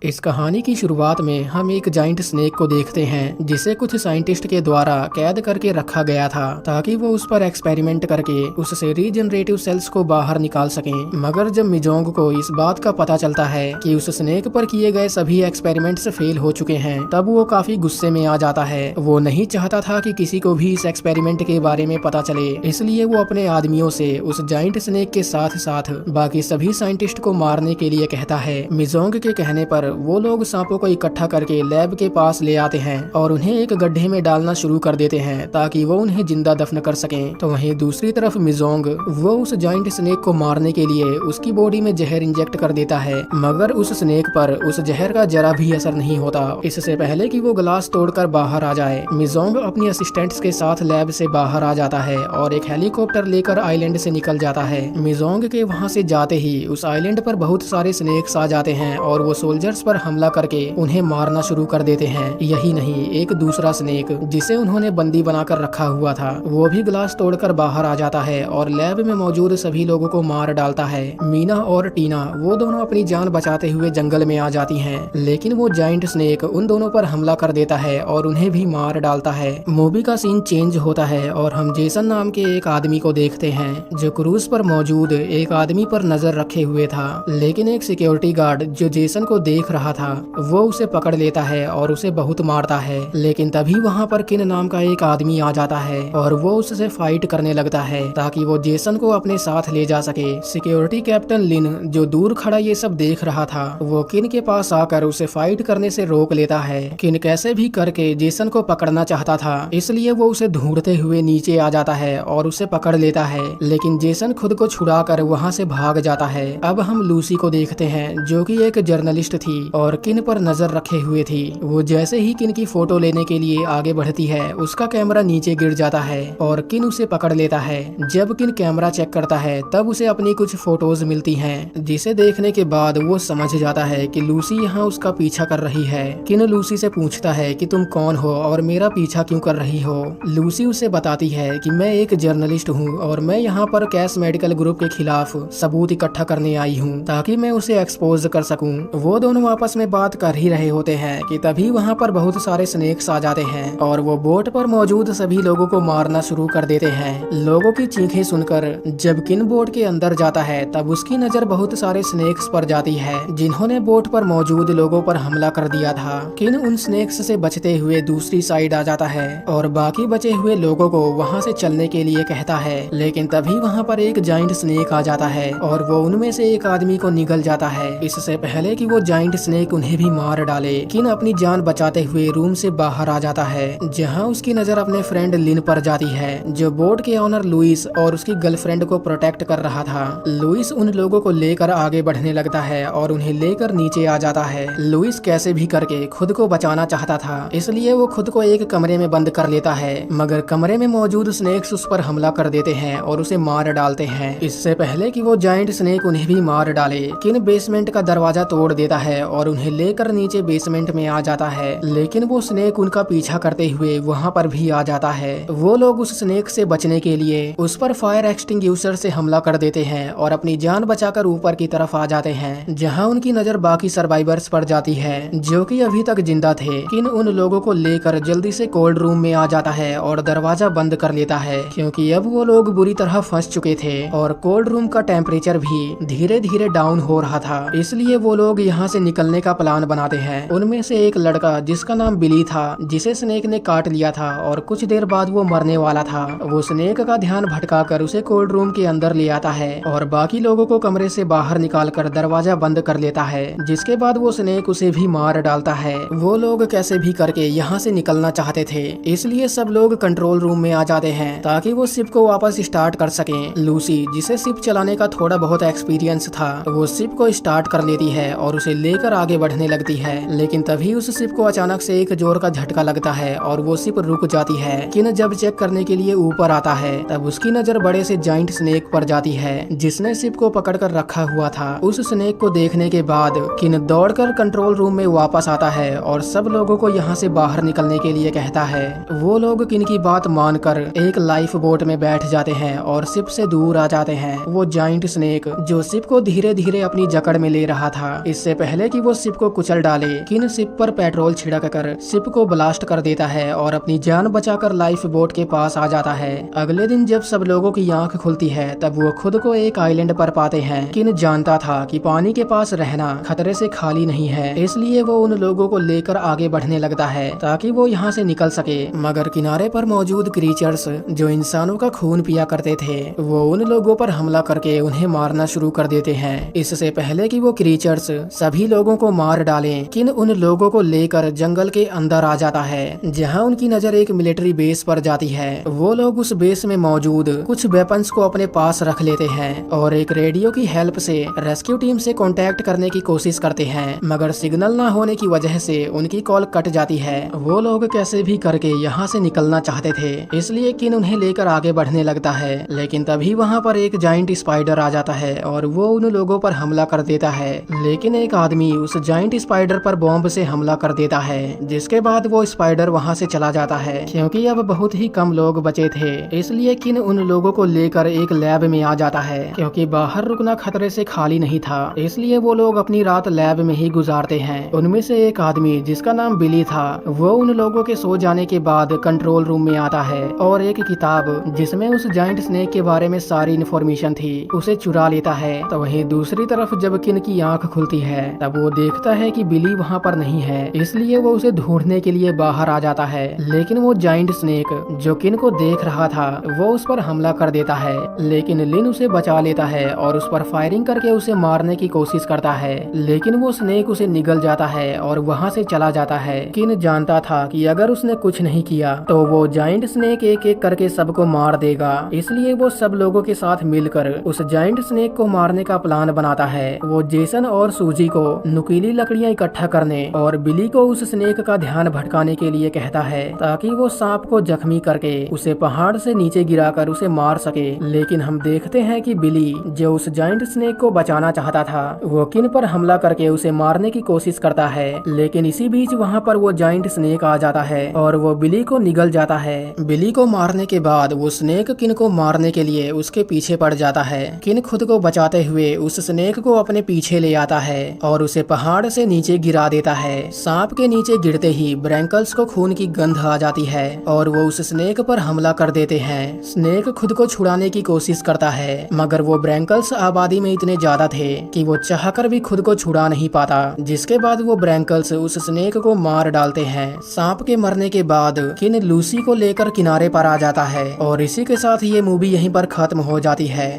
इस कहानी की शुरुआत में हम एक जाइंट स्नेक को देखते हैं जिसे कुछ साइंटिस्ट के द्वारा कैद करके रखा गया था ताकि वो उस पर एक्सपेरिमेंट करके उससे रीजनरेटिव सेल्स को बाहर निकाल सकें। मगर जब मिजोंग को इस बात का पता चलता है कि उस स्नेक पर किए गए सभी एक्सपेरिमेंट्स फेल हो चुके हैं, तब वो काफी गुस्से में आ जाता है। वो नहीं चाहता था कि किसी को भी इस एक्सपेरिमेंट के बारे में पता चले, इसलिए वो अपने आदमियों से उस जाइंट स्नेक के साथ साथ बाकी सभी साइंटिस्ट को मारने के लिए कहता है। मिजोंग के कहने पर वो लोग सांपों को इकट्ठा करके लैब के पास ले आते हैं और उन्हें एक गड्ढे में डालना शुरू कर देते हैं ताकि वो उन्हें जिंदा दफन कर सकें। तो वहीं दूसरी तरफ मिजोंग वो उस जाइंट स्नेक को मारने के लिए उसकी बॉडी में जहर इंजेक्ट कर देता है, मगर उस स्नेक पर उस जहर का जरा भी असर नहीं होता। इससे पहले कि वो ग्लास तोड़कर बाहर आ जाए, मिजोंग अपनी असिस्टेंट्स के साथ लैब से बाहर आ जाता है और एक हेलीकॉप्टर लेकर आइलैंड से निकल जाता है। मिजोंग के वहाँ से जाते ही उस आइलैंड पर बहुत सारे स्नेक्स आ जाते हैं और वो सोल्जर्स पर हमला करके उन्हें मारना शुरू कर देते हैं। यही नहीं, एक दूसरा स्नेक जिसे उन्होंने बंदी बनाकर रखा हुआ था वो भी ग्लास तोड़कर बाहर आ जाता है और लैब में मौजूद सभी लोगों को मार डालता है। मीना और टीना वो दोनों अपनी जान बचाते हुए जंगल में आ जाती हैं, लेकिन वो जाइंट स्नेक उन दोनों पर हमला कर देता है और उन्हें भी मार डालता है। मूवी का सीन चेंज होता है और हम जेसन नाम के एक आदमी को देखते हैं जो क्रूज पर मौजूद एक आदमी पर नजर रखे हुए था, लेकिन एक सिक्योरिटी गार्ड जो जेसन को देख रहा था वो उसे पकड़ लेता है और उसे बहुत मारता है। लेकिन तभी वहाँ पर किन नाम का एक आदमी आ जाता है और वो उससे फाइट करने लगता है ताकि वो जेसन को अपने साथ ले जा सके। सिक्योरिटी कैप्टन लिन जो दूर खड़ा ये सब देख रहा था, वो किन के पास आकर उसे फाइट करने से रोक लेता है। किन कैसे भी करके जेसन को पकड़ना चाहता था, इसलिए वो उसे ढूंढते हुए नीचे आ जाता है और उसे पकड़ लेता है, लेकिन जेसन खुद को छुड़ाकर वहाँ से भाग जाता है। अब हम लूसी को देखते हैं जो कि एक जर्नलिस्ट थी और किन पर नजर रखे हुए थी। वो जैसे ही किन की फोटो लेने के लिए आगे बढ़ती है, उसका कैमरा नीचे गिर जाता है और किन उसे पकड़ लेता है। जब किन कैमरा चेक करता है तब उसे अपनी कुछ फोटोज मिलती हैं, जिसे देखने के बाद वो समझ जाता है कि लूसी यहाँ उसका पीछा कर रही है। किन लूसी से पूछता है कि तुम कौन हो और मेरा पीछा क्यों कर रही हो। लूसी उसे बताती है कि मैं एक जर्नलिस्ट हूँ और मैं यहाँ पर कैश मेडिकल ग्रुप के खिलाफ सबूत इकट्ठा करने आई हूँ ताकि मैं उसे एक्सपोज कर सकूँ। वो दोनों आपस में बात कर ही रहे होते हैं कि तभी वहाँ पर बहुत सारे स्नेक्स आ जाते हैं और वो बोट पर मौजूद सभी लोगों को मारना शुरू कर देते हैं। लोगों की चीखें सुनकर जब किन बोट के अंदर जाता है तब उसकी नजर बहुत सारे स्नेक्स पर जाती है जिन्होंने बोट पर मौजूद लोगों पर हमला कर दिया था। किन उन स्नेक्स से बचते हुए दूसरी साइड आ जाता है और बाकी बचे हुए लोगों को वहाँ से चलने के लिए कहता है, लेकिन तभी वहाँ पर एक जाइंट स्नेक आ जाता है और वो उनमें से एक आदमी को निगल जाता है। इससे पहले कि वो जाइंट स्नेक उन्हें भी मार डाले, किन अपनी जान बचाते हुए रूम से बाहर आ जाता है जहां उसकी नजर अपने फ्रेंड लिन पर जाती है जो बोट के ऑनर लुइस और उसकी गर्लफ्रेंड को प्रोटेक्ट कर रहा था। लुइस उन लोगों को लेकर आगे बढ़ने लगता है और उन्हें लेकर नीचे आ जाता है। लुइस कैसे भी करके खुद को बचाना चाहता था, इसलिए वो खुद को एक कमरे में बंद कर लेता है, मगर कमरे में मौजूद स्नेक्स उस पर हमला कर देते हैं और उसे मार डालते हैं। इससे पहले कि वो जाइंट स्नेक उन्हें भी मार डाले, किन बेसमेंट का दरवाजा तोड़ देता है और उन्हें लेकर नीचे बेसमेंट में आ जाता है, लेकिन वो स्नेक उनका पीछा करते हुए वहाँ पर भी आ जाता है। वो लोग उस स्नेक से बचने के लिए उस पर फायर एक्सटिंग्विशर से हमला कर देते हैं और अपनी जान बचाकर ऊपर की तरफ आ जाते हैं जहाँ उनकी नजर बाकी सर्वाइवर्स पर जाती है जो कि अभी तक जिंदा थे। किन उन लोगों को लेकर जल्दी से कोल्ड रूम में आ जाता है और दरवाजा बंद कर लेता है क्योंकि अब वो लोग बुरी तरह फंस चुके थे और कोल्ड रूम का टेम्परेचर भी धीरे धीरे डाउन हो रहा था, इसलिए वो लोग यहाँ से निकलने का प्लान बनाते हैं। उनमें से एक लड़का जिसका नाम बिली था, जिसे स्नेक ने काट लिया था और कुछ देर बाद वो मरने वाला था, वो स्नेक का ध्यान भटकाकर उसे कोल्ड रूम के अंदर ले आता है और बाकी लोगों को कमरे से बाहर निकालकर दरवाजा बंद कर लेता है, जिसके बाद वो स्नेक उसे भी मार डालता है। वो लोग कैसे भी करके यहाँ से निकलना चाहते थे, इसलिए सब लोग कंट्रोल रूम में आ जाते हैं ताकि वो शिप को वापस स्टार्ट कर सकें। लूसी जिसे शिप चलाने का थोड़ा बहुत एक्सपीरियंस था, वो शिप को स्टार्ट कर लेती है और उसे लेकर आगे बढ़ने लगती है, लेकिन तभी उस शिप को अचानक से एक जोर का झटका लगता है और वो शिप रुक जाती है। किन जब चेक करने के लिए ऊपर आता है तब उसकी नजर बड़े से जाइंट स्नेक पर जाती है जिसने शिप को पकड़कर रखा हुआ था। उस स्नेक को देखने के बाद किन दौड़कर कंट्रोल रूम में वापस आता है और सब लोगों को यहाँ से बाहर निकलने के लिए कहता है। वो लोग किन की बात मानकर एक लाइफ बोट में बैठ जाते हैं और शिप से दूर आ जाते हैं। वो जाइंट स्नेक जो शिप को धीरे धीरे अपनी जकड़ में ले रहा था, इससे पहले कि वो शिप को कुचल डाले, किन शिप पर पेट्रोल छिड़क कर शिप को ब्लास्ट कर देता है और अपनी जान बचाकर लाइफ बोट के पास आ जाता है। अगले दिन जब सब लोगों की आंख खुलती है तब वो खुद को एक आइलैंड पर पाते हैं। किन जानता था कि पानी के पास रहना खतरे से खाली नहीं है, इसलिए वो उन लोगों को लेकर आगे बढ़ने लगता है ताकि वो यहाँ से निकल सके। मगर किनारे पर मौजूद क्रीचर्स जो इंसानों का खून पिया करते थे वो उन लोगों पर हमला करके उन्हें मारना शुरू कर देते हैं। इससे पहले कि वो क्रीचर्स सभी लोगों को मार डालें, किन उन लोगों को लेकर जंगल के अंदर आ जाता है जहाँ उनकी नजर एक मिलिट्री बेस पर जाती है। वो लोग उस बेस में मौजूद कुछ वेपन्स को अपने पास रख लेते हैं और एक रेडियो की हेल्प से रेस्क्यू टीम से कांटेक्ट करने की कोशिश करते हैं, मगर सिग्नल न होने की वजह से उनकी कॉल कट जाती है। वो लोग कैसे भी करके यहाँ से निकलना चाहते थे, इसलिए किन उन्हें लेकर आगे बढ़ने लगता है। लेकिन तभी वहाँ पर एक जाइंट स्पाइडर आ जाता है और वो उन लोगों पर हमला कर देता है। लेकिन एक आदमी उस जाइंट स्पाइडर पर बॉम्ब से हमला कर देता है, जिसके बाद वो स्पाइडर वहाँ से चला जाता है। क्योंकि अब बहुत ही कम लोग बचे थे, इसलिए किन उन लोगों को लेकर एक लैब में आ जाता है। क्योंकि बाहर रुकना खतरे से खाली नहीं था, इसलिए वो लोग अपनी रात लैब में ही गुजारते हैं। उनमें से एक आदमी जिसका नाम बिली था वो उन लोगों के सो जाने के बाद कंट्रोल रूम में आता है और एक किताब जिसमें उस जाइंट स्नेक के बारे में सारी इन्फॉर्मेशन थी उसे चुरा लेता है। तो वहीं दूसरी तरफ जब किन की आंख खुलती है तब वो देखता है कि बिली वहाँ पर नहीं है, इसलिए वो उसे ढूंढने के लिए बाहर आ जाता है। लेकिन वो जाइंट स्नेक जो किन को देख रहा था वो उस पर हमला कर देता है, लेकिन लिन उसे बचा लेता है और उस पर फायरिंग करके उसे मारने की कोशिश करता है। लेकिन वो स्नेक उसे निगल जाता है और वहाँ से चला जाता है। किन जानता था कि अगर उसने कुछ नहीं किया तो वो जाइंट स्नेक एक एक करके सबको मार देगा, इसलिए वो सब लोगों के साथ मिलकर उस जाइंट स्नेक को मारने का प्लान बनाता है। वो जेसन और सूजी को नुकीली लकड़ियां इकट्ठा करने और बिली को उस स्नेक का ध्यान भटकाने के लिए कहता है ताकि वो सांप को जख्मी करके उसे पहाड़ से नीचे गिराकर उसे मार सके। लेकिन हम देखते हैं कि बिली जो उस जाइंट स्नेक को बचाना चाहता था वो किन पर हमला करके उसे मारने की कोशिश करता है। लेकिन इसी बीच वहाँ पर वो जाइंट स्नेक आ जाता है और वो बिली को निगल जाता है। बिली को मारने के बाद वो स्नेक किन को मारने के लिए उसके पीछे पड़ जाता है। किन खुद को बचाते हुए उस स्नेक को अपने पीछे ले आता है और उसे पहाड़ से नीचे गिरा देता है। सांप के नीचे गिरते ही ब्रैंकल्स को खून की गंध आ जाती है और वो उस स्नेक पर हमला कर देते हैं। स्नेक खुद को छुड़ाने की कोशिश करता है, मगर वो ब्रैंकल्स आबादी में इतने ज्यादा थे कि वो चाहकर भी खुद को छुड़ा नहीं पाता, जिसके बाद वो ब्रैंकल्स उस स्नेक को मार डालते हैं। सांप के मरने के बाद किन लूसी को लेकर किनारे पर आ जाता है और इसी के साथ ये मूवी यहीं पर खत्म हो जाती है।